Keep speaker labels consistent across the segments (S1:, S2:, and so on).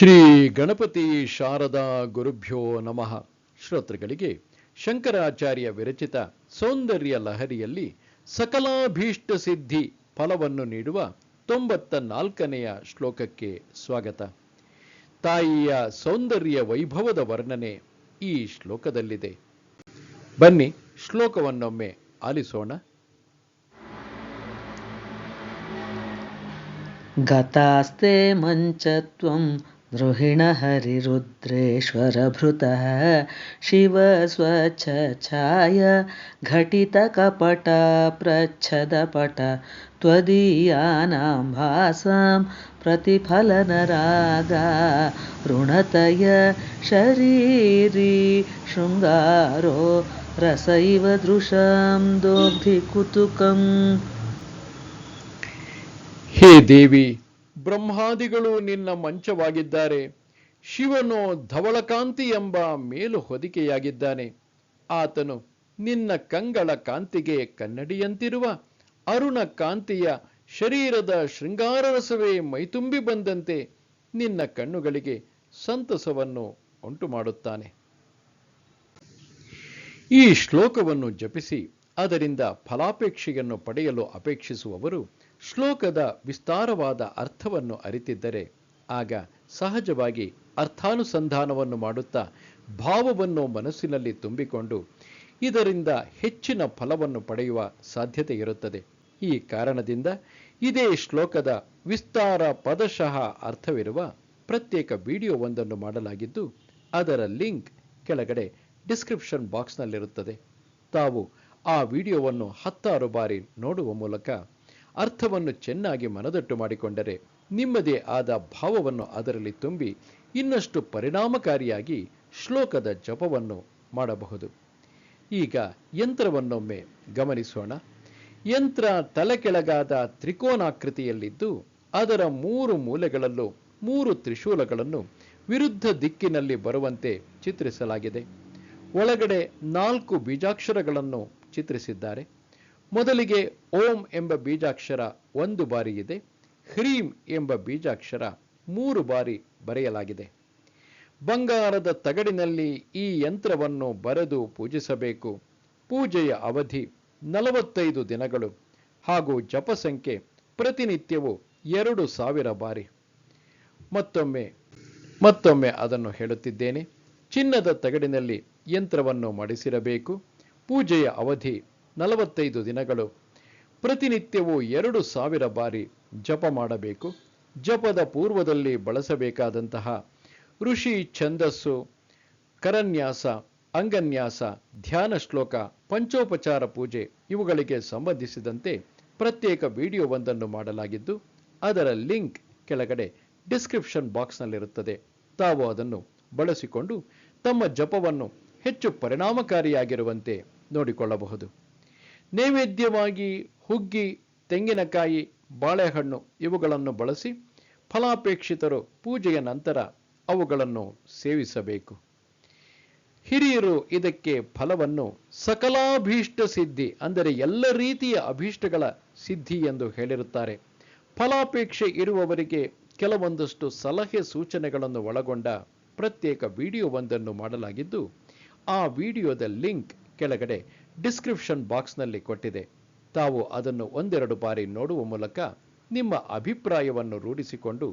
S1: ಶ್ರೀ ಗಣಪತಿ ಶಾರದಾ ಗುರುಭ್ಯೋ ನಮಃ. ಶ್ರೋತೃಗಳಿಗೆ ಶಂಕರಾಚಾರ್ಯ ವಿರಚಿತ ಸೌಂದರ್ಯ ಲಹರಿಯಲ್ಲಿ ಸಕಲಾಭೀಷ್ಟ ಸಿದ್ಧಿ ಫಲವನ್ನು ನೀಡುವ 94ನೆಯ ಶ್ಲೋಕಕ್ಕೆ ಸ್ವಾಗತ. ತಾಯಿಯ ಸೌಂದರ್ಯ ವೈಭವದ ವರ್ಣನೆ ಈ ಶ್ಲೋಕದಲ್ಲಿದೆ. ಬನ್ನಿ ಶ್ಲೋಕವನ್ನೊಮ್ಮೆ ಆಲಿಸೋಣ.
S2: ಗತಾಸ್ತೆ ಮಂಚತ್ವಂ ದ್ರೋಹಿಣ ಹರಿರುದ್ರೇಶ್ವರಭೃತಃ ಶಿವ ಸ್ವಚ್ಛಾಯ ಘಟಿತ ಕಪಟ ಪ್ರಚ್ಛದಪಟ ತ್ವದೀಯಾನಾಂ ಭಾಸಾಂ ಪ್ರತಿಫಲನರಾಗ ಋಣತಯ ಶರೀರಿ ಶೃಂಗಾರೋ ರಸೈವ ದೃಶಂ ದೋಗ್ಧಿ ಕುತುಕಂ.
S1: ಹೇ ದೇವಿ, ಬ್ರಹ್ಮಾದಿಗಳು ನಿನ್ನ ಮಂಚವಾಗಿದ್ದಾರೆ. ಶಿವನು ಧವಳಕಾಂತಿ ಎಂಬ ಮೇಲು ಹೊದಿಕೆಯಾಗಿದ್ದಾನೆ. ಆತನು ನಿನ್ನ ಕಂಗಳ ಕಾಂತಿಗೆ ಕನ್ನಡಿಯಂತಿರುವ ಅರುಣ ಕಾಂತಿಯ ಶರೀರದ ಶೃಂಗಾರ ರಸವೇ ಮೈತುಂಬಿ ಬಂದಂತೆ ನಿನ್ನ ಕಣ್ಣುಗಳಿಗೆ ಸಂತಸವನ್ನು ಉಂಟು ಮಾಡುತ್ತಾನೆ. ಈ ಶ್ಲೋಕವನ್ನು ಜಪಿಸಿ ಅದರಿಂದ ಫಲಾಪೇಕ್ಷೆಯನ್ನು ಪಡೆಯಲು ಅಪೇಕ್ಷಿಸುವವರು ಶ್ಲೋಕದ ವಿಸ್ತಾರವಾದ ಅರ್ಥವನ್ನು ಅರಿತಿದ್ದರೆ ಆಗ ಸಹಜವಾಗಿ ಅರ್ಥಾನುಸಂಧಾನವನ್ನು ಮಾಡುತ್ತಾ ಭಾವವನ್ನು ಮನಸ್ಸಿನಲ್ಲಿ ತುಂಬಿಕೊಂಡು ಇದರಿಂದ ಹೆಚ್ಚಿನ ಫಲವನ್ನು ಪಡೆಯುವ ಸಾಧ್ಯತೆ ಇರುತ್ತದೆ. ಈ ಕಾರಣದಿಂದ ಇದೇ ಶ್ಲೋಕದ ವಿಸ್ತಾರ ಪದಶಃ ಅರ್ಥವಿರುವ ಪ್ರತ್ಯೇಕ ವಿಡಿಯೋವೊಂದನ್ನು ಮಾಡಲಾಗಿದ್ದು ಅದರ ಲಿಂಕ್ ಕೆಳಗಡೆ ಡಿಸ್ಕ್ರಿಪ್ಷನ್ ಬಾಕ್ಸ್ನಲ್ಲಿರುತ್ತದೆ. ತಾವು ಆ ವಿಡಿಯೋವನ್ನು 10 ಬಾರಿ ನೋಡುವ ಮೂಲಕ ಅರ್ಥವನ್ನು ಚೆನ್ನಾಗಿ ಮನದಟ್ಟು ಮಾಡಿಕೊಂಡರೆ ನಿಮ್ಮದೇ ಆದ ಭಾವವನ್ನು ಅದರಲ್ಲಿ ತುಂಬಿ ಇನ್ನಷ್ಟು ಪರಿಣಾಮಕಾರಿಯಾಗಿ ಶ್ಲೋಕದ ಜಪವನ್ನು ಮಾಡಬಹುದು. ಈಗ ಯಂತ್ರವನ್ನೊಮ್ಮೆ ಗಮನಿಸೋಣ. ಯಂತ್ರ ತಲೆಕೆಳಗಾದ ತ್ರಿಕೋನಾಕೃತಿಯಲ್ಲಿದ್ದು ಅದರ 3 ಮೂಲೆಗಳಲ್ಲೂ 3 ತ್ರಿಶೂಲಗಳನ್ನು ವಿರುದ್ಧ ದಿಕ್ಕಿನಲ್ಲಿ ಬರುವಂತೆ ಚಿತ್ರಿಸಲಾಗಿದೆ. ಒಳಗಡೆ 4 ಬೀಜಾಕ್ಷರಗಳನ್ನು ಚಿತ್ರಿಸಿದ್ದಾರೆ. ಮೊದಲಿಗೆ ಓಂ ಎಂಬ ಬೀಜಾಕ್ಷರ 1 ಬಾರಿ ಇದೆ. ಹ್ರೀಂ ಎಂಬ ಬೀಜಾಕ್ಷರ 3 ಬಾರಿ ಬರೆಯಲಾಗಿದೆ. ಬಂಗಾರದ ತಗಡಿನಲ್ಲಿ ಈ ಯಂತ್ರವನ್ನು ಬರೆದು ಪೂಜಿಸಬೇಕು. ಪೂಜೆಯ ಅವಧಿ 45 ದಿನಗಳು ಹಾಗೂ ಜಪ ಸಂಖ್ಯೆ ಪ್ರತಿನಿತ್ಯವೂ 2000 ಬಾರಿ. ಮತ್ತೊಮ್ಮೆ ಅದನ್ನು ಹೇಳುತ್ತಿದ್ದೇನೆ. ಚಿನ್ನದ ತಗಡಿನಲ್ಲಿ ಯಂತ್ರವನ್ನು ಮಡಿಸಿರಬೇಕು. ಪೂಜೆಯ ಅವಧಿ 45 ದಿನಗಳು. ಪ್ರತಿನಿತ್ಯವೂ 2000 ಬಾರಿ ಜಪ ಮಾಡಬೇಕು. ಜಪದ ಪೂರ್ವದಲ್ಲಿ ಬಳಸಬೇಕಾದಂತಹ ಋಷಿ ಛಂದಸ್ಸು, ಕರನ್ಯಾಸ, ಅಂಗನ್ಯಾಸ, ಧ್ಯಾನ ಶ್ಲೋಕ, ಪಂಚೋಪಚಾರ ಪೂಜೆ ಇವುಗಳಿಗೆ ಸಂಬಂಧಿಸಿದಂತೆ ಪ್ರತ್ಯೇಕ ವಿಡಿಯೋವೊಂದನ್ನು ಮಾಡಲಾಗಿದ್ದು ಅದರ ಲಿಂಕ್ ಕೆಳಗಡೆ ಡಿಸ್ಕ್ರಿಪ್ಷನ್ ಬಾಕ್ಸ್ನಲ್ಲಿರುತ್ತದೆ. ತಾವು ಅದನ್ನು ಬಳಸಿಕೊಂಡು ತಮ್ಮ ಜಪವನ್ನು ಹೆಚ್ಚು ಪರಿಣಾಮಕಾರಿಯಾಗಿರುವಂತೆ ನೋಡಿಕೊಳ್ಳಬಹುದು. ನೈವೇದ್ಯವಾಗಿ ಹುಗ್ಗಿ, ತೆಂಗಿನಕಾಯಿ, ಬಾಳೆಹಣ್ಣು ಇವುಗಳನ್ನು ಬಳಸಿ ಫಲಾಪೇಕ್ಷಿತರು ಪೂಜೆಯ ನಂತರ ಅವುಗಳನ್ನು ಸೇವಿಸಬೇಕು. ಹಿರಿಯರು ಇದಕ್ಕೆ ಫಲವನ್ನು ಸಕಲಾಭೀಷ್ಟ ಸಿದ್ಧಿ ಅಂದರೆ ಎಲ್ಲ ರೀತಿಯ ಅಭೀಷ್ಟಗಳ ಸಿದ್ಧಿ ಎಂದು ಹೇಳಿರುತ್ತಾರೆ. ಫಲಾಪೇಕ್ಷೆ ಇರುವವರಿಗೆ ಕೆಲವೊಂದಷ್ಟು ಸಲಹೆ ಸೂಚನೆಗಳನ್ನು ಒಳಗೊಂಡ ಪ್ರತ್ಯೇಕ ವಿಡಿಯೋವೊಂದನ್ನು ಮಾಡಲಾಗಿದ್ದು ಆ ವಿಡಿಯೋದ ಲಿಂಕ್ ಕೆಳಗಡೆ ಡಿಸ್ಕ್ರಿಪ್ಷನ್ ಬಾಕ್ಸ್ನಲ್ಲಿ ಕೊಟ್ಟಿದೆ. ತಾವು ಅದನ್ನು 1-2 ಬಾರಿ ನೋಡುವ ಮೂಲಕ ನಿಮ್ಮ ಅಭಿಪ್ರಾಯವನ್ನು ರೂಢಿಸಿಕೊಂಡು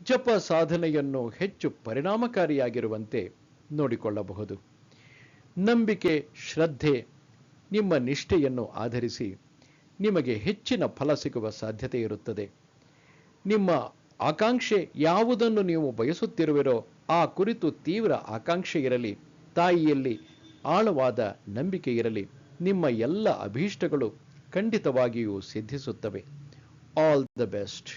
S1: ಜಪ ಸಾಧನೆಯನ್ನು ಹೆಚ್ಚು ಪರಿಣಾಮಕಾರಿಯಾಗಿರುವಂತೆ ನೋಡಿಕೊಳ್ಳಬಹುದು. ನಂಬಿಕೆ, ಶ್ರದ್ಧೆ, ನಿಮ್ಮ ನಿಷ್ಠೆಯನ್ನು ಆಧರಿಸಿ ನಿಮಗೆ ಹೆಚ್ಚಿನ ಫಲ ಸಿಗುವ ಸಾಧ್ಯತೆ ಇರುತ್ತದೆ. ನಿಮ್ಮ ಆಕಾಂಕ್ಷೆ ಯಾವುದನ್ನು ನೀವು ಬಯಸುತ್ತಿರುವಿರೋ ಆ ಕುರಿತು ತೀವ್ರ ಆಕಾಂಕ್ಷೆ ಇರಲಿ, ತಾಯಿಯಲ್ಲಿ ಆಳವಾದ ನಂಬಿಕೆ ಇರಲಿ, ನಿಮ್ಮ ಎಲ್ಲ ಅಭೀಷ್ಟಗಳು ಖಂಡಿತವಾಗಿಯೂ ಸಿದ್ಧಿಸುತ್ತವೆ. All the best.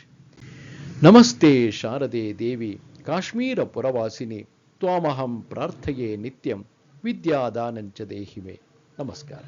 S1: ನಮಸ್ತೆ ಶಾರದೆ ದೇವಿ ಕಾಶ್ಮೀರ ಪುರವಾಸಿನಿ ತ್ವಾಮಹಂ ಪ್ರಾರ್ಥಯೇ ನಿತ್ಯಂ ವಿದ್ಯಾದಾನಂಚ ದೇಹಿಮೆ. ನಮಸ್ಕಾರ.